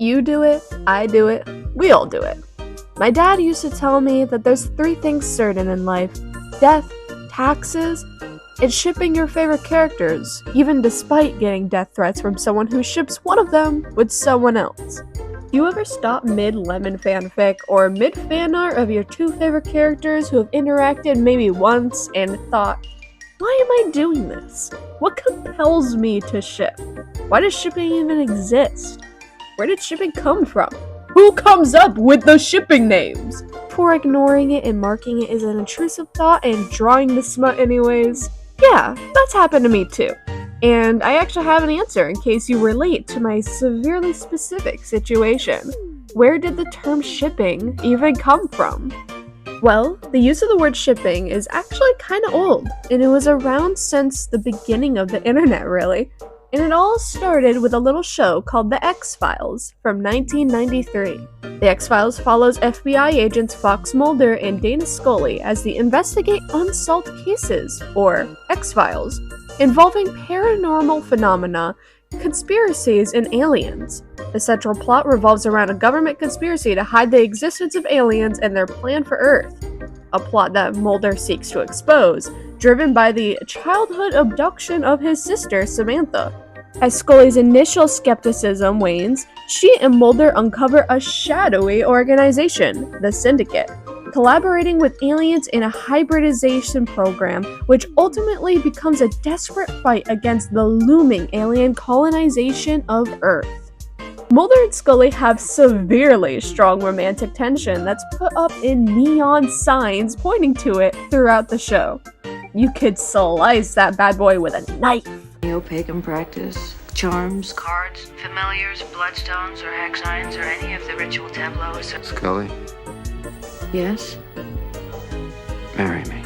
You do it, I do it, we all do it. My dad used to tell me that there's three things certain in life: death, taxes, and shipping your favorite characters, even despite getting death threats from someone who ships one of them with someone else. You ever stop mid-lemon fanfic or mid-fan art of your two favorite characters who have interacted maybe once and thought, why am I doing this? What compels me to ship? Why does shipping even exist? Where did shipping come from? Who comes up with the shipping names? Before ignoring it and marking it as an intrusive thought and drawing the smut anyways. Yeah, that's happened to me too. And I actually have an answer in case you relate to my severely specific situation. Where did the term shipping even come from? Well, the use of the word shipping is actually kind of old, and it was around since the beginning of the internet, really. And it all started with a little show called The X-Files from 1993. The X-Files follows FBI agents Fox Mulder and Dana Scully as they investigate unsolved cases, or X-Files, involving paranormal phenomena, conspiracies, and aliens. The central plot revolves around a government conspiracy to hide the existence of aliens and their plan for Earth, a plot that Mulder seeks to expose, driven by the childhood abduction of his sister, Samantha. As Scully's initial skepticism wanes, she and Mulder uncover a shadowy organization, the Syndicate, collaborating with aliens in a hybridization program, which ultimately becomes a desperate fight against the looming alien colonization of Earth. Mulder and Scully have severely strong romantic tension that's put up in neon signs pointing to it throughout the show. You could slice that bad boy with a knife. Pagan practice, charms, cards, familiars, bloodstones, or hex signs, or any of the ritual tableaus. Scully, Yes? marry me.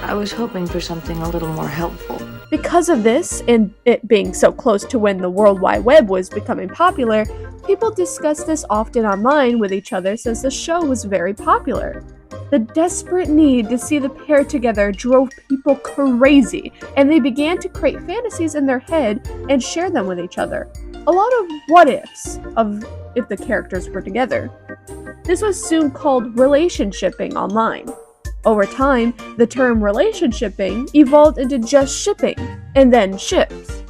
I was hoping for something a little more helpful. Because of this, and it being so close to when the World Wide Web was becoming popular, people discuss this often online with each other since the show was very popular. The desperate need to see the pair together drove people crazy, and they began to create fantasies in their head and share them with each other. A lot of what-ifs of if the characters were together. This was soon called relationshipping online. Over time, the term relationshipping evolved into just shipping, and then ships.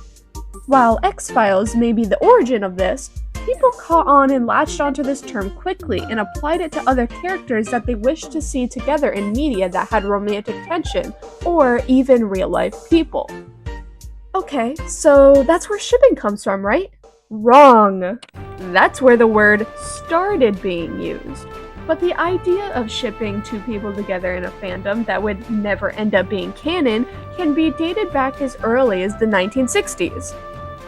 While X-Files may be the origin of this, people caught on and latched onto this term quickly and applied it to other characters that they wished to see together in media that had romantic tension, or even real-life people. Okay, so that's where shipping comes from, right? Wrong! That's where the word started being used. But the idea of shipping two people together in a fandom that would never end up being canon can be dated back as early as the 1960s.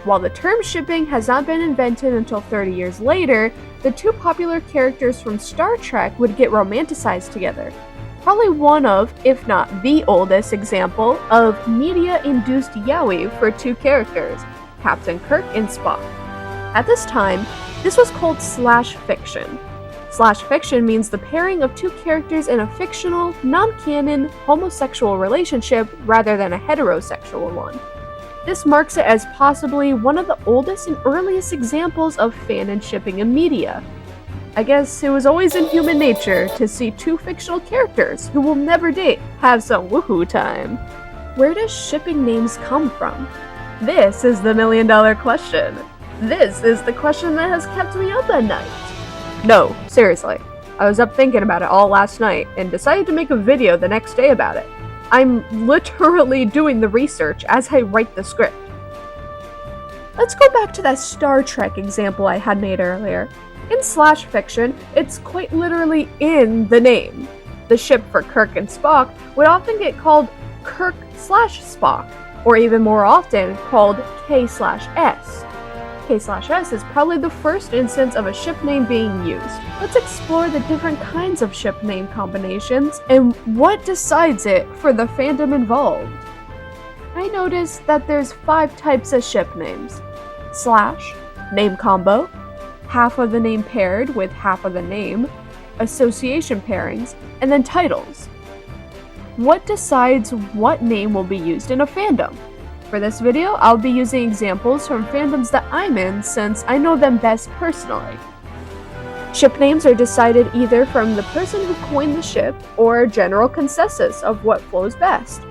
While the term shipping has not been invented until 30 years later, the two popular characters from Star Trek would get romanticized together. Probably one of, if not the oldest example, of media-induced yaoi for two characters, Captain Kirk and Spock. At this time, this was called slash fiction. Slash fiction means the pairing of two characters in a fictional, non-canon, homosexual relationship rather than a heterosexual one. This marks it as possibly one of the oldest and earliest examples of fanon shipping in media. I guess it was always in human nature to see two fictional characters who will never date have some woohoo time. Where does shipping names come from? This is the million-dollar question. This is the question that has kept me up at night. No, seriously. I was up thinking about it all last night and decided to make a video the next day about it. I'm literally doing the research as I write the script. Let's go back to that Star Trek example I had made earlier. In slash fiction, it's quite literally in the name. The ship for Kirk and Spock would often get called Kirk/Spock, or even more often called K/S. K/S is probably the first instance of a ship name being used. Let's explore the different kinds of ship name combinations and what decides it for the fandom involved. I noticed that there's 5 types of ship names. Slash, name combo, half of the name paired with half of the name, association pairings, and then titles. What decides what name will be used in a fandom? For this video, I'll be using examples from fandoms that I'm in since I know them best personally. Ship names are decided either from the person who coined the ship or general consensus of what flows best,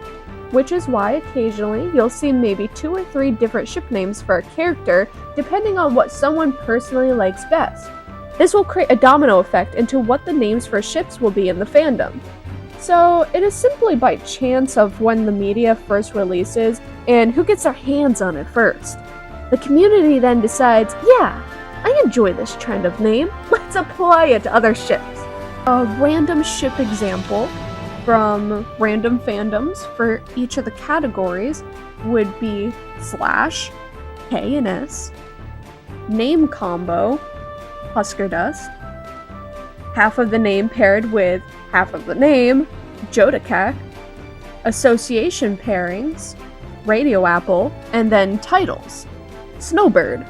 which is why occasionally you'll see maybe 2 or 3 different ship names for a character depending on what someone personally likes best. This will create a domino effect into what the names for ships will be in the fandom. So it is simply by chance of when the media first releases and who gets their hands on it first. The community then decides, yeah, I enjoy this trend of name, let's apply it to other ships. A random ship example from random fandoms for each of the categories would be Slash, K&S, Name Combo, Husker Dust, half of the name paired with half of the name, Jodakak, association pairings, Radio Apple, and then titles, Snowbird.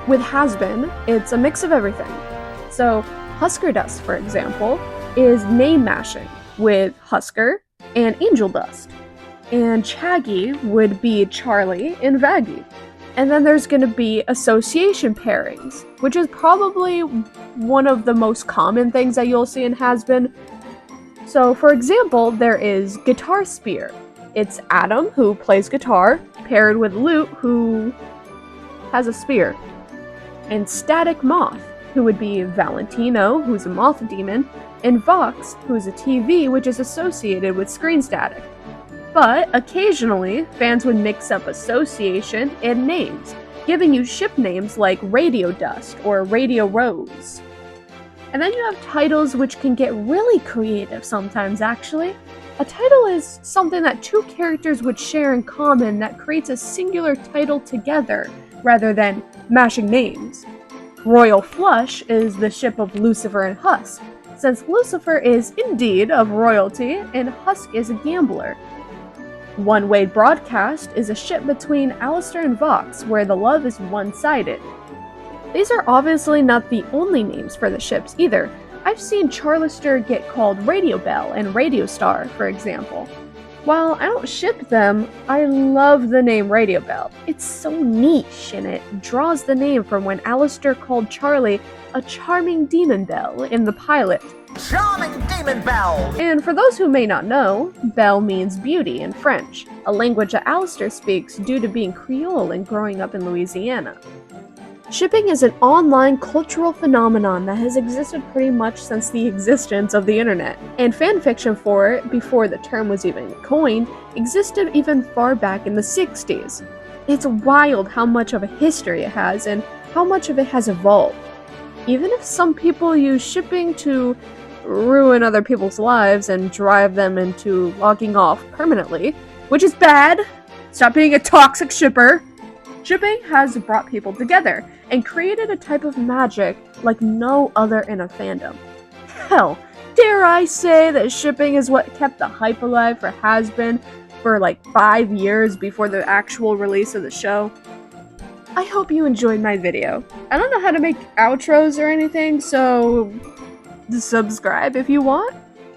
With Hazbin, it's a mix of everything. So Husker Dust, for example, is name mashing with Husker and Angel Dust. And Chaggy would be Charlie and Vaggie. And then there's going to be association pairings, which is probably one of the most common things that you'll see in Hazbin. So for example, there is Guitar Spear. It's Adam, who plays guitar, paired with Lute, who has a spear. And Static Moth, who would be Valentino, who's a moth demon, and Vox, who's a TV, which is associated with screen static. But occasionally, fans would mix up association and names, giving you ship names like Radio Dust or Radio Rose. And then you have titles which can get really creative sometimes, actually. A title is something that 2 characters would share in common that creates a singular title together, rather than mashing names. Royal Flush is the ship of Lucifer and Husk, since Lucifer is indeed of royalty and Husk is a gambler. One Way Broadcast is a ship between Alistair and Vox, where the love is one-sided. These are obviously not the only names for the ships either. I've seen Charlister get called Radio Bell and Radio Star, for example. While I don't ship them, I love the name Radio Bell. It's so niche, and it draws the name from when Alistair called Charlie a charming demon bell in the pilot. Charming demon bell! And for those who may not know, belle means beauty in French, a language that Alistair speaks due to being Creole and growing up in Louisiana. Shipping is an online cultural phenomenon that has existed pretty much since the existence of the internet, and fanfiction for it, before the term was even coined, existed even far back in the 60s. It's wild how much of a history it has and how much of it has evolved. Even if some people use shipping to ruin other people's lives and drive them into logging off permanently, which is bad. Stop being a toxic shipper. Shipping has brought people together and created a type of magic like no other in a fandom. Hell, dare I say that shipping is what kept the hype alive for Hazbin for like 5 years before the actual release of the show. I hope you enjoyed my video. I don't know how to make outros or anything, so subscribe if you want.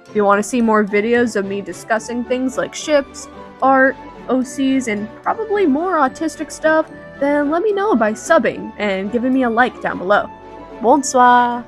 If you want to see more videos of me discussing things like ships, art, OCs, and probably more autistic stuff, then let me know by subbing and giving me a like down below. Bonsoir!